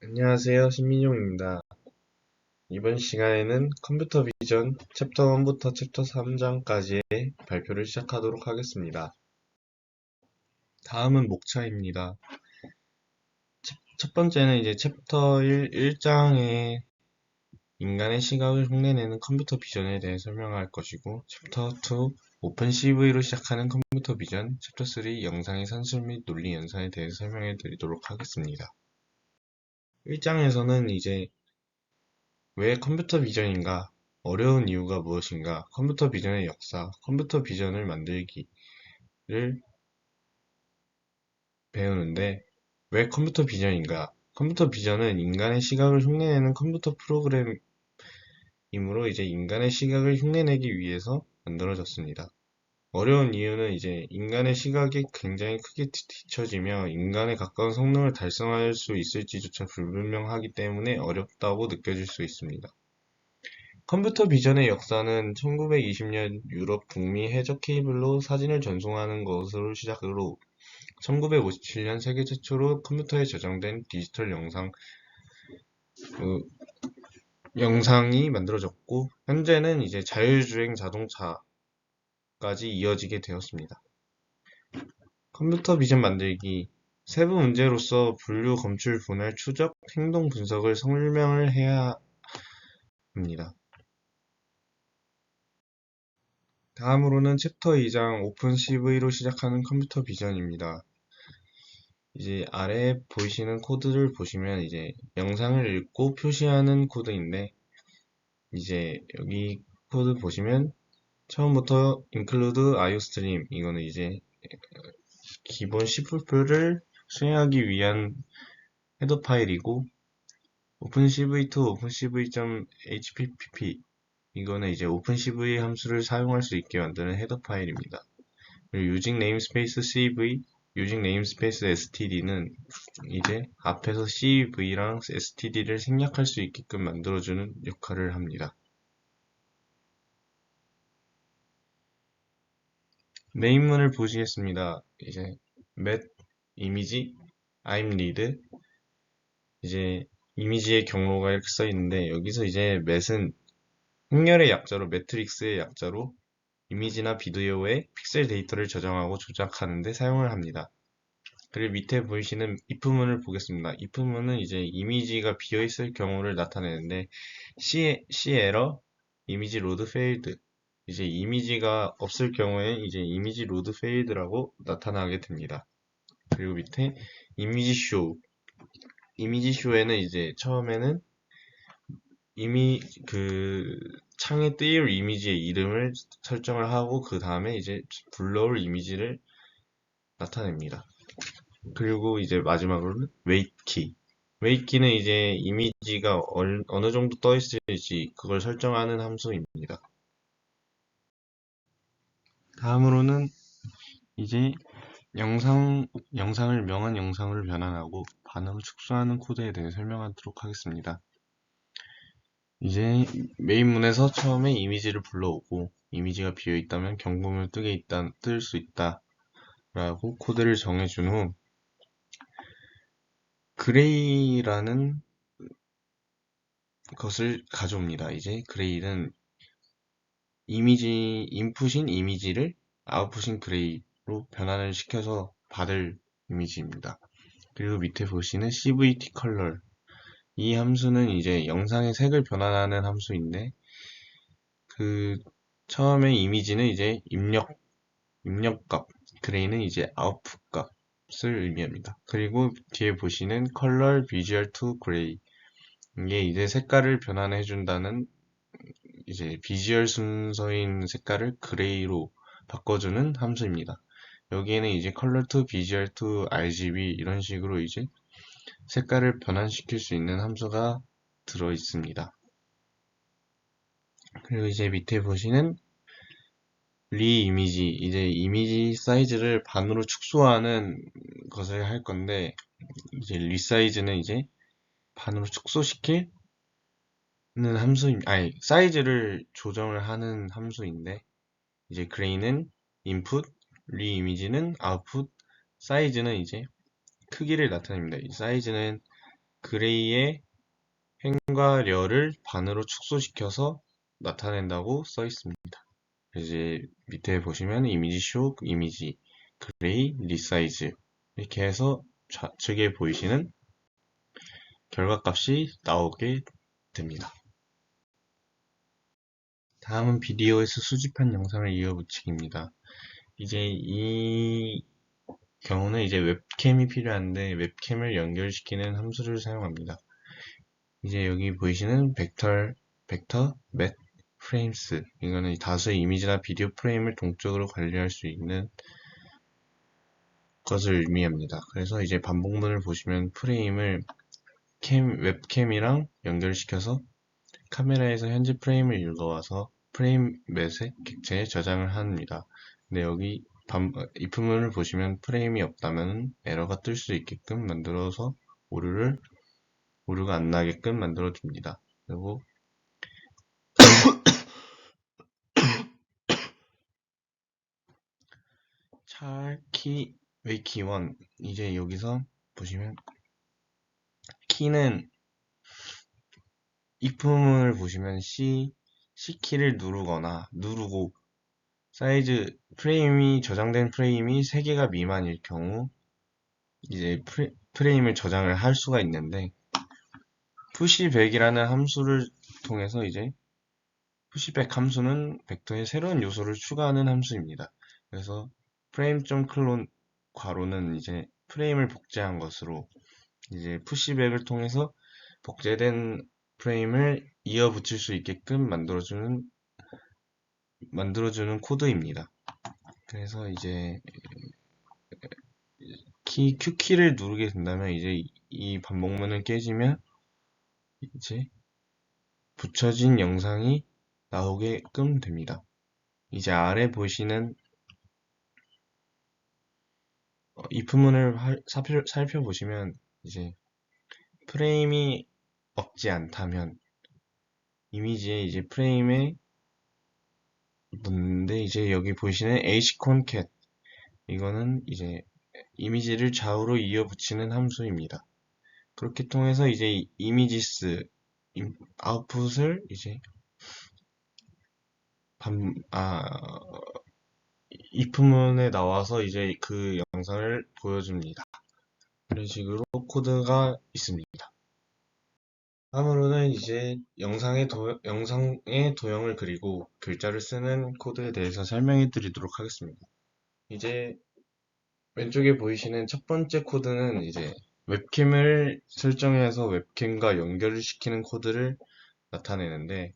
안녕하세요. 신민용입니다. 이번 시간에는 컴퓨터 비전 챕터 1부터 챕터 3장까지의 발표를 시작하도록 하겠습니다. 다음은 목차입니다. 첫 번째는 이제 챕터 1장의 인간의 시각을 흉내내는 컴퓨터 비전에 대해 설명할 것이고, 챕터 2 오픈 CV로 시작하는 컴퓨터 비전, 챕터 3 영상의 산술 및 논리 연산에 대해서 설명해 드리도록 하겠습니다. 1장에서는 이제 왜 컴퓨터 비전인가? 어려운 이유가 무엇인가? 컴퓨터 비전의 역사, 컴퓨터 비전을 만들기를 배우는데, 왜 컴퓨터 비전인가? 컴퓨터 비전은 인간의 시각을 흉내내는 컴퓨터 프로그램이므로 이제 인간의 시각을 흉내내기 위해서 만들어졌습니다. 어려운 이유는 이제 인간의 시각이 굉장히 크게 뒤처지며 인간에 가까운 성능을 달성할 수 있을지조차 불분명하기 때문에 어렵다고 느껴질 수 있습니다. 컴퓨터 비전의 역사는 1920년 유럽 북미 해적 케이블로 사진을 전송하는 것으로 시작으로 1957년 세계 최초로 컴퓨터에 저장된 디지털 영상이 만들어졌고, 현재는 이제 자율주행 자동차까지 이어지게 되었습니다. 컴퓨터 비전 만들기 세부 문제로서 분류, 검출, 분할, 추적, 행동 분석을 설명을 해야 합니다. 다음으로는 챕터 2장 오픈 CV로 시작하는 컴퓨터 비전입니다. 이제 아래 보이시는 코드를 보시면 이제 영상을 읽고 표시하는 코드인데, 이제 여기 코드 보시면 처음부터 include iostream, 이거는 이제 기본 cpp를 수행하기 위한 헤더 파일이고, opencv2 opencv.hpp, 이거는 이제 opencv 함수를 사용할 수 있게 만드는 헤더 파일입니다. 그리고 using namespace cv, using namespace std는 이제 앞에서 cv랑 std를 생략할 수 있게끔 만들어주는 역할을 합니다. 메인문을 보시겠습니다. 이제 met, 이미지, I'm read, 이제 이미지의 경로가 이렇게 써 있는데, 여기서 이제 met은 행렬의 약자로, 매트릭스의 약자로 이미지나 비디오의 픽셀 데이터를 저장하고 조작하는 데 사용을 합니다. 그리고 밑에 보이시는 if문을 보겠습니다. if문은 이제 이미지가 비어있을 경우를 나타내는데, C 에러, 이미지 로드 페일드, 이제 이미지가 없을 경우에 이제 이미지 로드 페일드라고 나타나게 됩니다. 그리고 밑에 이미지 쇼, 이미지 쇼에는 이제 처음에는 창에 띄울 이미지의 이름을 설정을 하고, 그 다음에 이제 불러올 이미지를 나타냅니다. 그리고 이제 마지막으로는 wait key. wait key는 이제 이미지가 어느 정도 떠 있을지 그걸 설정하는 함수입니다. 다음으로는 이제 영상을 명한 영상으로 변환하고 반응을 축소하는 코드에 대해 설명하도록 하겠습니다. 이제 메인문에서 처음에 이미지를 불러오고, 이미지가 비어있다면 경고문을 뜰 수 있다 라고 코드를 정해준 후, 그레이라는 것을 가져옵니다. 이제 그레이는 인풋인 이미지를 아웃풋인 그레이로 변환을 시켜서 받을 이미지입니다. 그리고 밑에 보시는 CVT 컬러, 이 함수는 이제 영상의 색을 변환하는 함수인데, 처음에 이미지는 이제 입력값, 그레이는 이제 아웃풋 값을 의미합니다. 그리고 뒤에 보시는 color visual to gray, 이게 이제 색깔을 변환해준다는, 이제 비주얼 순서인 색깔을 그레이로 바꿔주는 함수입니다. 여기에는 이제 color to visual to RGB 이런 식으로 이제 색깔을 변환시킬 수 있는 함수가 들어 있습니다. 그리고 이제 밑에 보시는 이미지, 이제 이미지 사이즈를 반으로 축소하는 것을 할 건데, 이제 리사이즈는 이제 반으로 축소시키는 사이즈를 조정을 하는 함수인데, 이제 그레이는 인풋, 이미지는 아웃풋, 사이즈는 이제 크기를 나타냅니다. 이 사이즈는 그레이의 횡과 려를 반으로 축소시켜서 나타낸다고 써 있습니다. 이제 밑에 보시면 이미지 쇼, 이미지 그레이, 리사이즈 이렇게 해서 좌측에 보이시는 결과값이 나오게 됩니다. 다음은 비디오에서 수집한 영상을 이어붙이기입니다. 이제 이 경우는 이제 웹캠이 필요한데 웹캠을 연결시키는 함수를 사용합니다. 이제 여기 보이시는 벡터 맷 프레임스, 이거는 다수의 이미지나 비디오 프레임을 동적으로 관리할 수 있는 것을 의미합니다. 그래서 이제 반복문을 보시면 프레임을 웹캠이랑 연결시켜서 카메라에서 현재 프레임을 읽어와서 프레임 맷의 객체에 저장을 합니다. 근데 여기 if문을 보시면 프레임이 없다면 에러가 뜰 수 있게끔 만들어서 오류가 안 나게끔 만들어 줍니다. 그리고 char키 웨이키 1, 이제 여기서 보시면 키는 if문을 보시면 C키를 누르고 사이즈 저장된 프레임이 3개가 미만일 경우 이제 프레임을 저장을 할 수가 있는데 pushback이라는 함수를 통해서 이제 pushback 함수는 벡터에 새로운 요소를 추가하는 함수입니다. 그래서 frame.clone 괄호는 이제 프레임을 복제한 것으로 이제 pushback을 통해서 복제된 프레임을 이어붙일 수 있게끔 만들어주는 코드입니다. 그래서 이제 Q키를 누르게 된다면 이제 이 반복문을 깨지면 이제 붙여진 영상이 나오게끔 됩니다. 이제 아래 보시는 if문을 살펴보시면 이제 프레임이 없지 않다면 이미지에 이제 프레임에 묻는데 이제 여기 보시는 hconcat, 이거는 이제 이미지를 좌우로 이어 붙이는 함수입니다. 그렇게 통해서 이제 이미지스 아웃풋을 이제 if문에 나와서 이제 그 영상을 보여줍니다. 이런 식으로 코드가 있습니다. 다음으로는 이제 영상의 도형을 그리고 글자를 쓰는 코드에 대해서 설명해 드리도록 하겠습니다. 이제 왼쪽에 보이시는 첫 번째 코드는 이제 웹캠을 설정해서 웹캠과 연결을 시키는 코드를 나타내는데,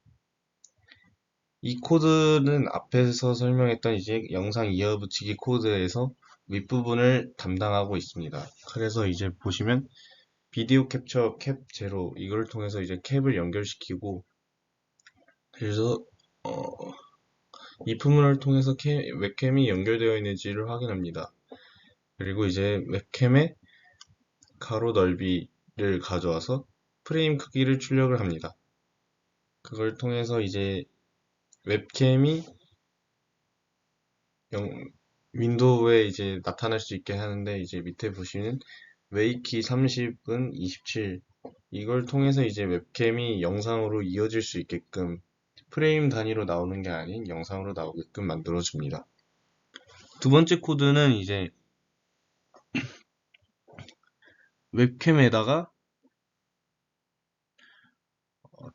이 코드는 앞에서 설명했던 이제 영상 이어붙이기 코드에서 윗부분을 담당하고 있습니다. 그래서 이제 보시면 비디오 캡처 캡 제로, 이걸 통해서 이제 캡을 연결시키고, 그래서 if문을 통해서 웹캠이 연결되어 있는지를 확인합니다. 그리고 이제 웹캠의 가로 넓이를 가져와서 프레임 크기를 출력을 합니다. 그걸 통해서 이제 웹캠이 윈도우에 이제 나타날 수 있게 하는데, 이제 밑에 보시는 웨이키 30은 27, 이걸 통해서 이제 웹캠이 영상으로 이어질 수 있게끔 프레임 단위로 나오는 게 아닌 영상으로 나오게끔 만들어 줍니다. 두 번째 코드는 이제 웹캠에다가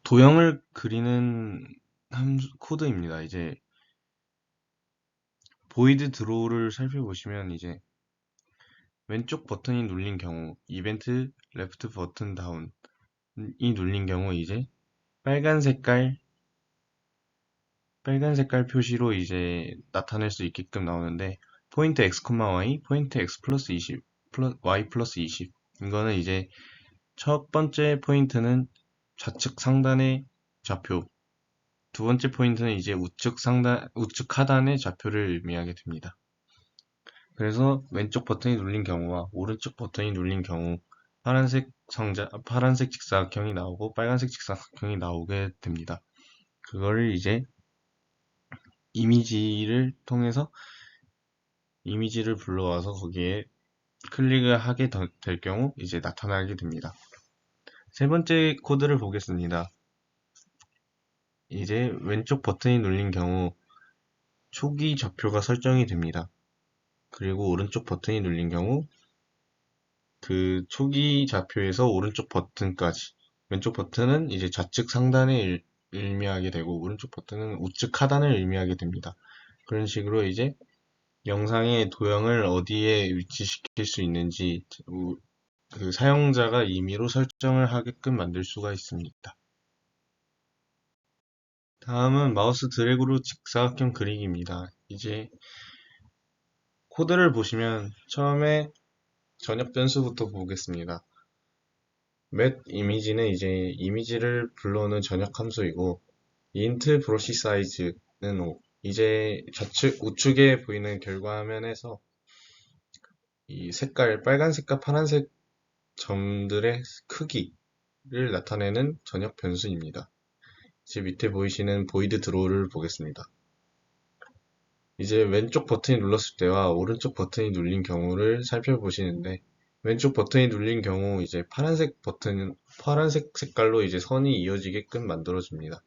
도형을 그리는 코드입니다. 이제 보이드 드로우를 살펴보시면 이제 왼쪽 버튼이 눌린 경우, 이벤트 레프트 버튼 다운이 눌린 경우 이제 빨간 색깔 표시로 이제 나타낼 수 있게끔 나오는데, 포인트 x, y, 포인트 x 플러스 20, y 플러스 20, 이거는 이제 첫 번째 포인트는 좌측 상단의 좌표, 두 번째 포인트는 이제 우측 하단의 좌표를 의미하게 됩니다. 그래서 왼쪽 버튼이 눌린 경우와 오른쪽 버튼이 눌린 경우 파란색 직사각형이 나오고 빨간색 직사각형이 나오게 됩니다. 그거를 이제 이미지를 통해서 이미지를 불러와서 거기에 클릭을 하게 될 경우 이제 나타나게 됩니다. 세 번째 코드를 보겠습니다. 이제 왼쪽 버튼이 눌린 경우 초기 좌표가 설정이 됩니다. 그리고 오른쪽 버튼이 눌린 경우 그 초기 좌표에서 오른쪽 버튼까지, 왼쪽 버튼은 이제 좌측 상단을 의미하게 되고 오른쪽 버튼은 우측 하단을 의미하게 됩니다. 그런 식으로 이제 영상의 도형을 어디에 위치시킬 수 있는지 그 사용자가 임의로 설정을 하게끔 만들 수가 있습니다. 다음은 마우스 드래그로 직사각형 그리기입니다. 이제 코드를 보시면 처음에 전역 변수부터 보겠습니다. 맷 이미지는 이제 이미지를 불러오는 전역 함수이고 int 브러쉬 사이즈는 이제 좌측 우측에 보이는 결과 화면에서 이 색깔 빨간색과 파란색 점들의 크기를 나타내는 전역 변수입니다. 이제 밑에 보이시는 보이드 드로우를 보겠습니다. 이제 왼쪽 버튼이 눌렀을 때와 오른쪽 버튼이 눌린 경우를 살펴보시는데 왼쪽 버튼이 눌린 경우 이제 파란색 색깔로 이제 선이 이어지게끔 만들어줍니다.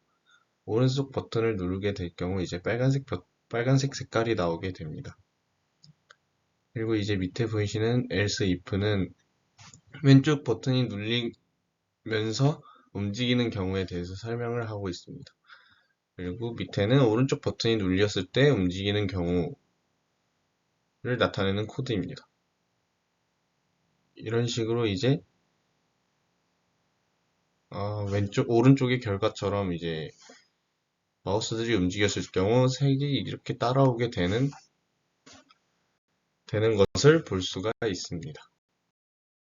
오른쪽 버튼을 누르게 될 경우 이제 빨간색 색깔이 나오게 됩니다. 그리고 이제 밑에 보이시는 else if는 왼쪽 버튼이 눌리면서 움직이는 경우에 대해서 설명을 하고 있습니다. 그리고 밑에는 오른쪽 버튼이 눌렸을 때 움직이는 경우를 나타내는 코드입니다. 이런 식으로 이제 오른쪽의 결과처럼 이제 마우스들이 움직였을 경우 색이 이렇게 따라오게 되는 것을 볼 수가 있습니다.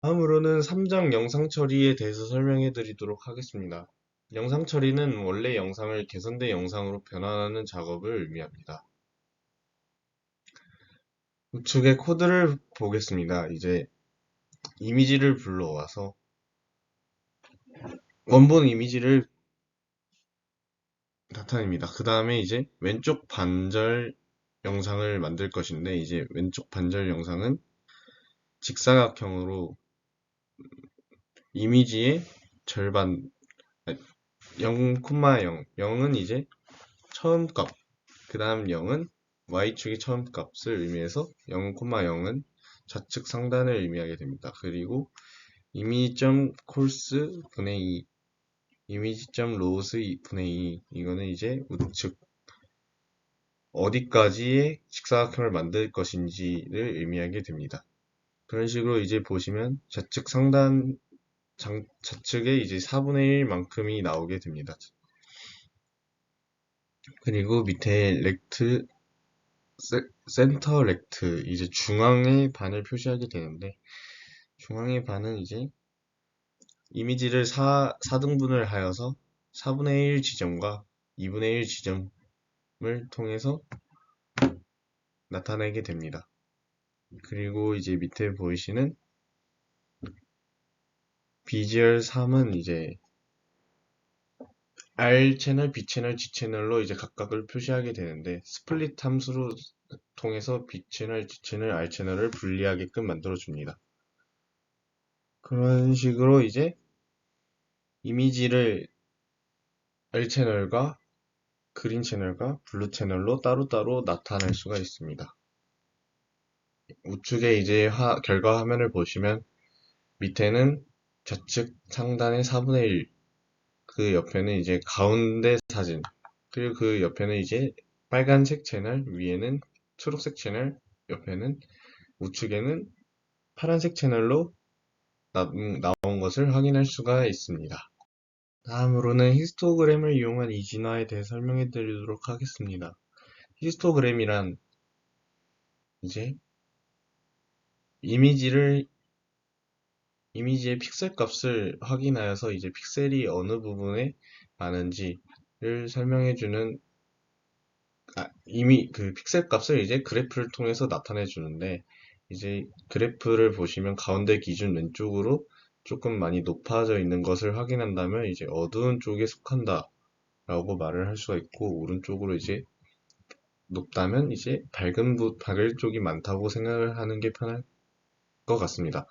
다음으로는 3장 영상 처리에 대해서 설명해 드리도록 하겠습니다. 영상 처리는 원래 영상을 개선된 영상으로 변환하는 작업을 의미합니다. 우측의 코드를 보겠습니다. 이제 이미지를 불러와서 원본 이미지를 나타냅니다. 그 다음에 이제 왼쪽 반절 영상을 만들 것인데 이제 왼쪽 반절 영상은 직사각형으로 이미지의 절반 0,0 0은 이제 처음 값, 그 다음 0은 y축의 처음 값을 의미해서 0,0은 좌측 상단을 의미하게 됩니다. 그리고 이미지.course 분의 2, 이미지.loss 분의 2, 이거는 이제 우측 어디까지의 직사각형을 만들 것인지를 의미하게 됩니다. 그런 식으로 이제 보시면 좌측에 이제 4분의 1만큼이 나오게 됩니다. 그리고 밑에 센터 렉트, 이제 중앙의 반을 표시하게 되는데, 중앙의 반은 이제 이미지를 4등분을 하여서 4분의 1 지점과 2분의 1 지점을 통해서 나타내게 됩니다. 그리고 이제 밑에 보이시는 비주얼 3은 이제 R 채널, B 채널, G 채널로 이제 각각을 표시하게 되는데 스플릿 함수로 통해서 B 채널, G 채널, R 채널을 분리하게끔 만들어 줍니다. 그런 식으로 이제 이미지를 R 채널과 그린 채널과 블루 채널로 따로따로 나타낼 수가 있습니다. 우측에 이제 결과 화면을 보시면 밑에는 좌측 상단의 4분의 1, 그 옆에는 이제 가운데 사진, 그리고 그 옆에는 이제 빨간색 채널, 위에는 초록색 채널, 옆에는 우측에는 파란색 채널로 나온 것을 확인할 수가 있습니다. 다음으로는 히스토그램을 이용한 이진화에 대해 설명해 드리도록 하겠습니다. 히스토그램이란 이제 이미지의 픽셀 값을 확인하여서 이제 픽셀이 어느 부분에 많은지를 설명해주는 이미 그 픽셀 값을 이제 그래프를 통해서 나타내 주는데 이제 그래프를 보시면 가운데 기준 왼쪽으로 조금 많이 높아져 있는 것을 확인한다면 이제 어두운 쪽에 속한다 라고 말을 할 수가 있고 오른쪽으로 이제 높다면 이제 밝은 쪽이 많다고 생각을 하는 게 편할 것 같습니다.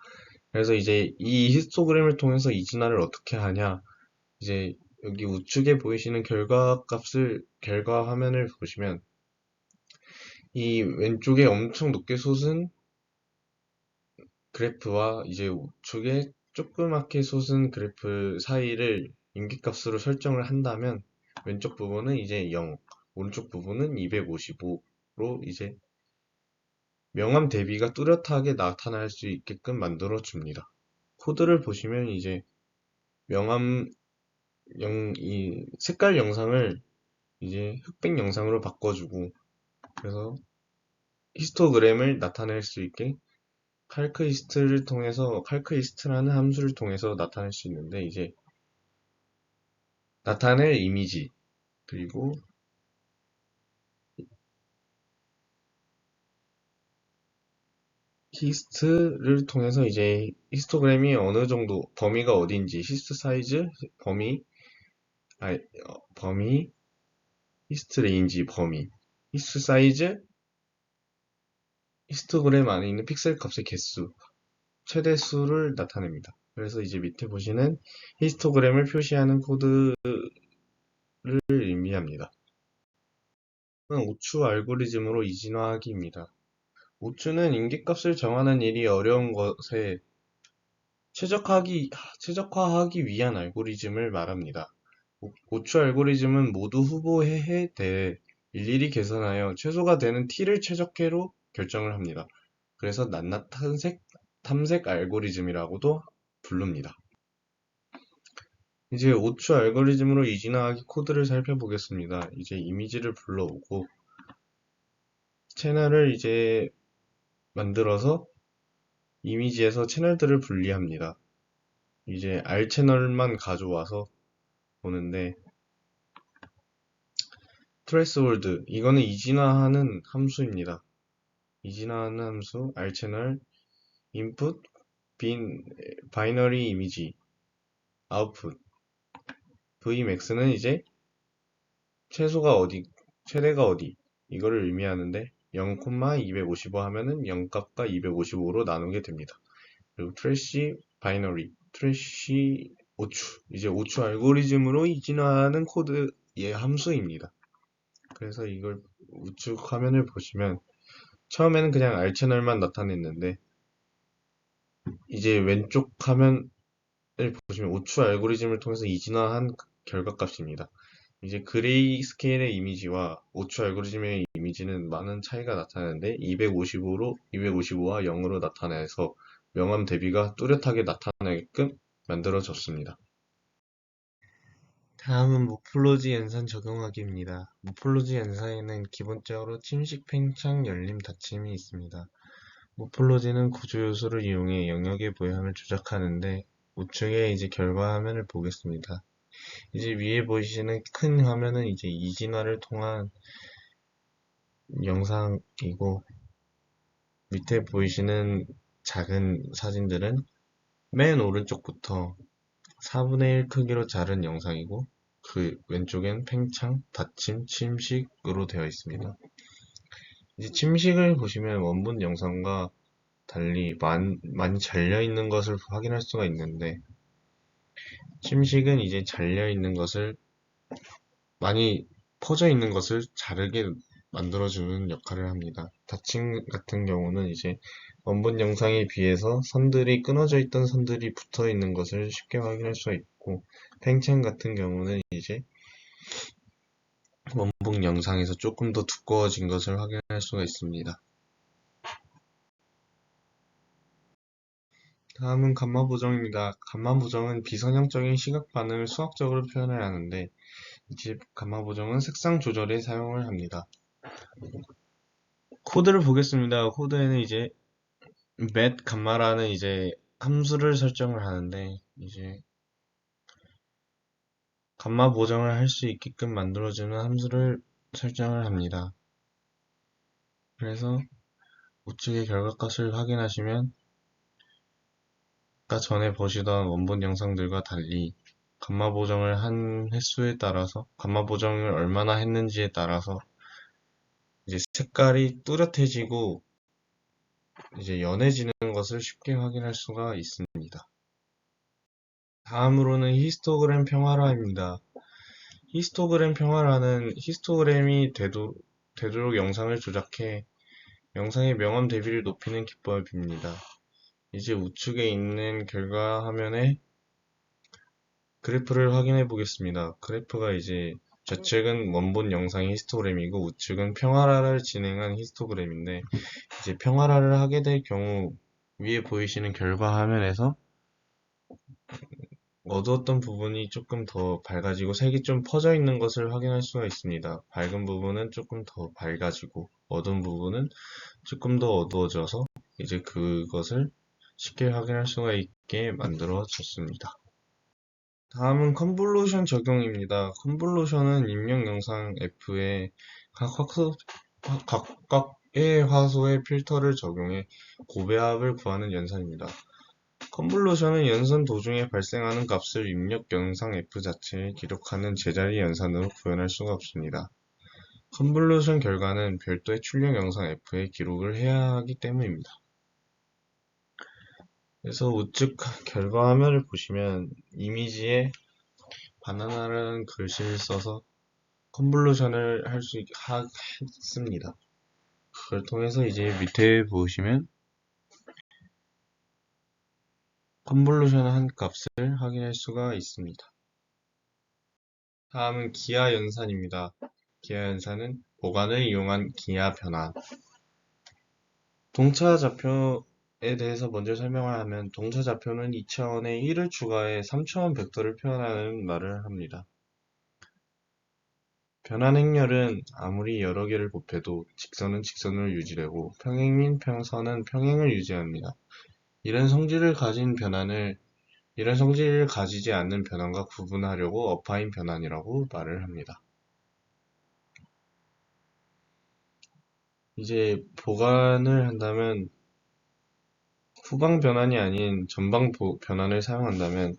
그래서 이제 이 히스토그램을 통해서 이 진화를 어떻게 하냐? 이제 여기 우측에 보이시는 결과 화면을 보시면 이 왼쪽에 엄청 높게 솟은 그래프와 이제 우측에 조그맣게 솟은 그래프 사이를 임기값으로 설정을 한다면 왼쪽 부분은 이제 0, 오른쪽 부분은 255로 이제 명암 대비가 뚜렷하게 나타날 수 있게끔 만들어 줍니다. 코드를 보시면 이제 명암 이 색깔 영상을 이제 흑백 영상으로 바꿔주고 그래서 히스토그램을 나타낼 수 있게 칼크히스트라는 함수를 통해서 나타낼 수 있는데 이제 나타낼 이미지 그리고 히스트를 통해서 이제 히스토그램이 어느 정도 범위가 어딘지 히스트 사이즈 범위 아 범위 히스트 레인지 범위 히스트 사이즈 히스토그램 안에 있는 픽셀 값의 개수 최대수를 나타냅니다. 그래서 이제 밑에 보시는 히스토그램을 표시하는 코드를 의미합니다. 오추 알고리즘으로 이진화하기입니다. 오추는 임계값을 정하는 일이 어려운 것에 최적화하기 위한 알고리즘을 말합니다. 오추 알고리즘은 모두 후보에 대해 일일이 계산하여 최소가 되는 t를 최적계로 결정을 합니다. 그래서 낱낱 탐색 알고리즘이라고도 부릅니다. 이제 오추 알고리즘으로 이진화하기 코드를 살펴보겠습니다. 이제 이미지를 불러오고 채널을 이제 만들어서 이미지에서 채널들을 분리합니다. 이제 R 채널만 가져와서 보는데 threshold 이거는 이진화하는 함수입니다. 이진화하는 함수 R 채널 input 바이너리 이미지 output Vmax는 이제 최소가 어디 최대가 어디 이거를 의미하는데 0,255 하면은 0값과 255로 나누게 됩니다. 그리고 트래시 오추 이제 오추 알고리즘으로 이진화하는 코드의 함수입니다. 그래서 이걸 우측 화면을 보시면 처음에는 그냥 R 채널만 나타냈는데 이제 왼쪽 화면을 보시면 오추 알고리즘을 통해서 이진화한 결과값입니다. 이제 그레이 스케일의 이미지와 오추 알고리즘의 이미지는 많은 차이가 나타나는데 255와 0으로 나타내서 명암 대비가 뚜렷하게 나타나게끔 만들어졌습니다. 다음은 모폴로지 연산 적용하기입니다. 모폴로지 연산에는 기본적으로 침식, 팽창, 열림, 닫힘이 있습니다. 모폴로지는 구조 요소를 이용해 영역의 모양을 조작하는데 우측에 이제 결과 화면을 보겠습니다. 이제 위에 보이시는 큰 화면은 이제 이진화를 통한 영상이고 밑에 보이시는 작은 사진들은 맨 오른쪽부터 4분의 1 크기로 자른 영상이고 그 왼쪽엔 팽창, 닫힘, 침식으로 되어 있습니다. 이제 침식을 보시면 원본 영상과 달리 많이 잘려 있는 것을 확인할 수가 있는데 침식은 이제 잘려 있는 것을 많이 퍼져 있는 것을 자르게 만들어주는 역할을 합니다. 닫힘 같은 경우는 이제 원본 영상에 비해서 선들이 끊어져 있던 선들이 붙어 있는 것을 쉽게 확인할 수가 있고 팽창 같은 경우는 이제 원본 영상에서 조금 더 두꺼워진 것을 확인할 수가 있습니다. 다음은 감마 보정입니다. 감마 보정은 비선형적인 시각 반응을 수학적으로 표현을 하는데 이제 감마 보정은 색상 조절에 사용을 합니다. 코드를 보겠습니다. 코드에는 이제 met 감마라는 이제 함수를 설정을 하는데 이제 감마 보정을 할 수 있게끔 만들어주는 함수를 설정을 합니다. 그래서 우측의 결과값을 확인하시면 아까 전에 보시던 원본 영상들과 달리 감마 보정을 한 횟수에 따라서 감마 보정을 얼마나 했는지에 따라서 이제 색깔이 뚜렷해지고 이제 연해지는 것을 쉽게 확인할 수가 있습니다. 다음으로는 히스토그램 평활화입니다. 히스토그램 평활화는 히스토그램이 되도록 영상을 조작해 영상의 명암 대비를 높이는 기법입니다. 이제 우측에 있는 결과 화면에 그래프를 확인해 보겠습니다. 그래프가 이제 좌측은 원본 영상의 히스토그램이고 우측은 평활화를 진행한 히스토그램인데 이제 평활화를 하게 될 경우 위에 보이시는 결과 화면에서 어두웠던 부분이 조금 더 밝아지고 색이 좀 퍼져 있는 것을 확인할 수가 있습니다. 밝은 부분은 조금 더 밝아지고 어두운 부분은 조금 더 어두워져서 이제 그것을 쉽게 확인할 수가 있게 만들어졌습니다. 다음은 컨볼루션 적용입니다. 컨볼루션은 입력 영상 F에 각각의 화소의 필터를 적용해 고배합을 구하는 연산입니다. 컨볼루션은 연산 도중에 발생하는 값을 입력 영상 F 자체에 기록하는 제자리 연산으로 구현할 수가 없습니다. 컨볼루션 결과는 별도의 출력 영상 F에 기록을 해야 하기 때문입니다. 그래서 우측 결과 화면을 보시면 이미지에 바나나라는 글씨를 써서 컨볼루션을 했습니다. 그걸 통해서 이제 밑에 보시면 컨볼루션 한 값을 확인할 수가 있습니다. 다음은 기하 연산입니다. 기하 연산은 보관을 이용한 기하 변환. 동차 좌표에 대해서 먼저 설명을 하면 동차 좌표는 2차원에 1을 추가해 3차원 벡터를 표현하는 말을 합니다. 변환 행렬은 아무리 여러 개를 곱해도 직선은 직선을 유지되고 평행인 평선은 평행을 유지합니다. 이런 성질을 가지지 않는 변환과 구분하려고 어파인 변환이라고 말을 합니다. 이제 보관을 한다면 후방 변환이 아닌 전방 변환을 사용한다면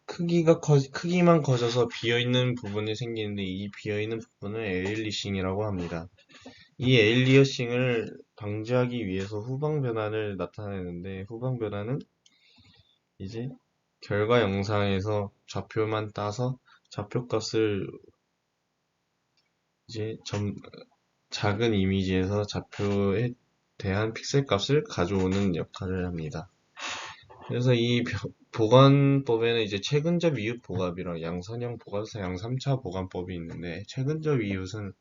크기만 커져서 비어있는 부분이 생기는데 이 비어있는 부분을 에일리싱이라고 합니다. 이 에일리어싱을 방지하기 위해서 후방 변환을 나타내는데 후방 변환은 이제 결과 영상에서 좌표만 따서 좌표값을 이제 작은 이미지에서 좌표에 대한 픽셀 값을 가져오는 역할을 합니다. 그래서 이 보관법에는 이제 최근접 이웃 보관이랑 양선형 보관서 양3차 보관법이 있는데 최근접 이웃은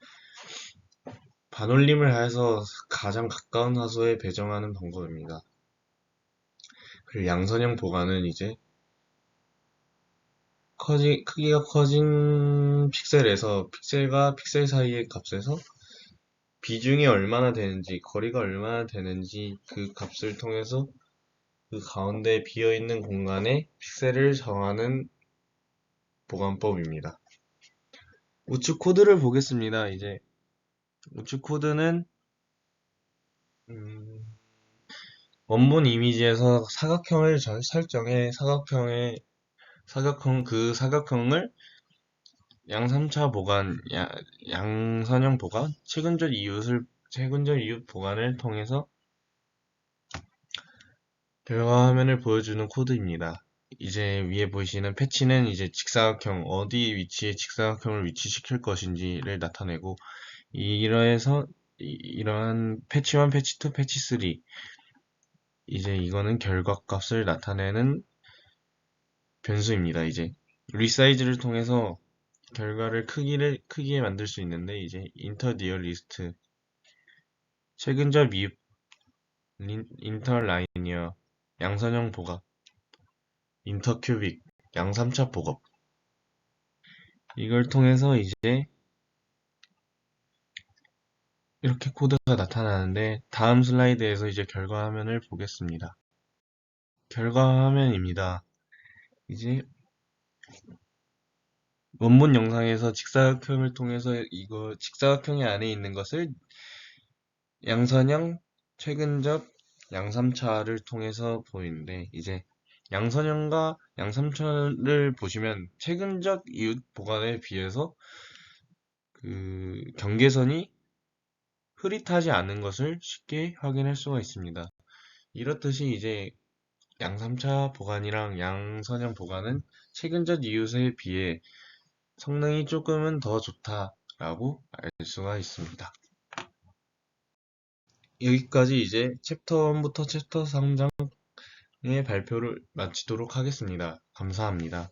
반올림을 해서 가장 가까운 화소에 배정하는 방법입니다. 그리고 양선형 보관은 이제 크기가 커진 픽셀에서 픽셀과 픽셀 사이의 값에서 비중이 얼마나 되는지, 거리가 얼마나 되는지 그 값을 통해서 그 가운데 비어있는 공간에 픽셀을 정하는 보관법입니다. 우측 코드를 보겠습니다. 이제 우측 코드는 원본 이미지에서 사각형을 설정해 사각형을 양3차 보관, 양선형 보관, 최근적 이웃 보관을 통해서 결과 화면을 보여주는 코드입니다. 이제 위에 보이시는 패치는 이제 직사각형, 어디 위치에 직사각형을 위치시킬 것인지를 나타내고, 이러한 패치 1, 패치 2, 패치 3, 이제 이거는 결과값을 나타내는 변수입니다. 이제 리사이즈를 통해서 결과를 크기에 만들 수 있는데, 이제 인터 리스트, 최근적 이웃, 인터라이니어, 양선형 복합, 인터큐빅, 양3차 복합. 이걸 통해서 이제 이렇게 코드가 나타나는데 다음 슬라이드에서 이제 결과 화면을 보겠습니다. 결과 화면입니다. 이제 원본 영상에서 직사각형을 통해서 이거 직사각형이 안에 있는 것을 양선형, 최근적, 양3차를 통해서 보이는데 이제 양선형과 양3차를 보시면 최근적 이웃 보관에 비해서 그 경계선이 흐릿하지 않은 것을 쉽게 확인할 수가 있습니다. 이렇듯이 이제 양 3차 보관이랑 양선형 보관은 최근적 이웃에 비해 성능이 조금은 더 좋다라고 알 수가 있습니다. 여기까지 이제 챕터 1부터 챕터 3장의 발표를 마치도록 하겠습니다. 감사합니다.